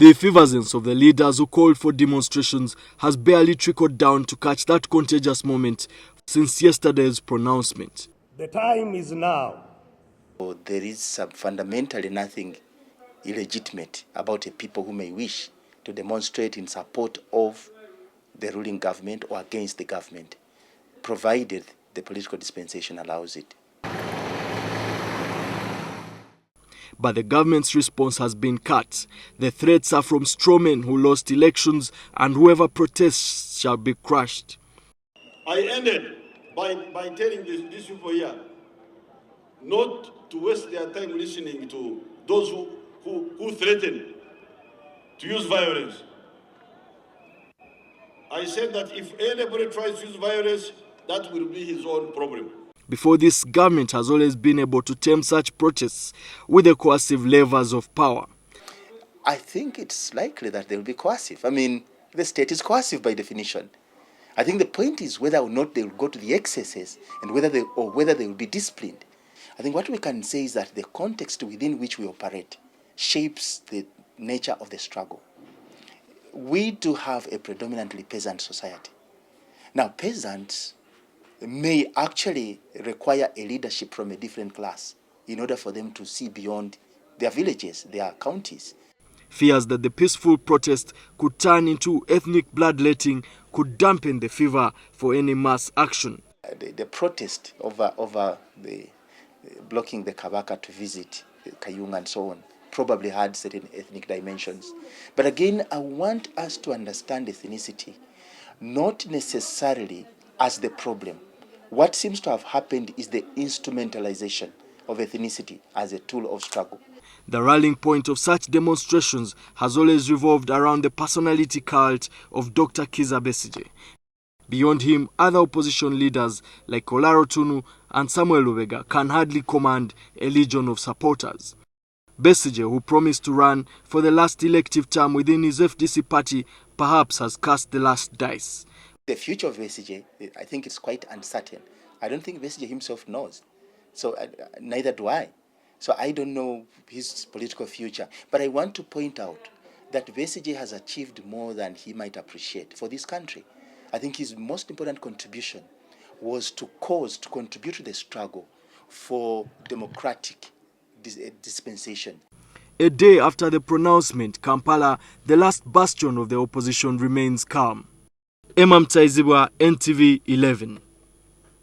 The effervescence of the leaders who called for demonstrations has barely trickled down to catch that contagious moment since yesterday's pronouncement. The time is now. There is fundamentally nothing illegitimate about a people who may wish to demonstrate in support of the ruling government or against the government, provided the political dispensation allows it. But the government's response has been cut. The threats are from strawmen who lost elections, and whoever protests shall be crushed. I ended by telling these people here not to waste their time listening to those who threaten to use violence. I said that if anybody tries to use violence, that will be his own problem. Before this, government has always been able to tame such protests with the coercive levers of power. I think it's likely that they will be coercive. I mean, the state is coercive by definition. I think the point is whether or not they will go to the excesses and whether they will be disciplined. I think what we can say is that the context within which we operate shapes the nature of the struggle. We do have a predominantly peasant society. Now, peasants may actually require a leadership from a different class in order for them to see beyond their villages, their counties. Fears that the peaceful protest could turn into ethnic bloodletting could dampen the fever for any mass action. The protest over the blocking the Kabaka to visit Kayunga and so on probably had certain ethnic dimensions. But again, I want us to understand ethnicity not necessarily as the problem. What seems to have happened is the instrumentalization of ethnicity as a tool of struggle. The rallying point of such demonstrations has always revolved around the personality cult of Dr. Kizza Besigye. Beyond him, other opposition leaders like Kololo Tunu and Samuel Lubega can hardly command a legion of supporters. Besigye, who promised to run for the last elective term within his FDC party, perhaps has cast the last dice. The future of Besigye, I think it's quite uncertain. I don't think Besigye himself knows. So neither do I. So I don't know his political future. But I want to point out that Besigye has achieved more than he might appreciate for this country. I think his most important contribution was to contribute to the struggle for democratic dispensation. A day after the pronouncement, Kampala, the last bastion of the opposition, remains calm. Emam Taizibwa, NTV 11.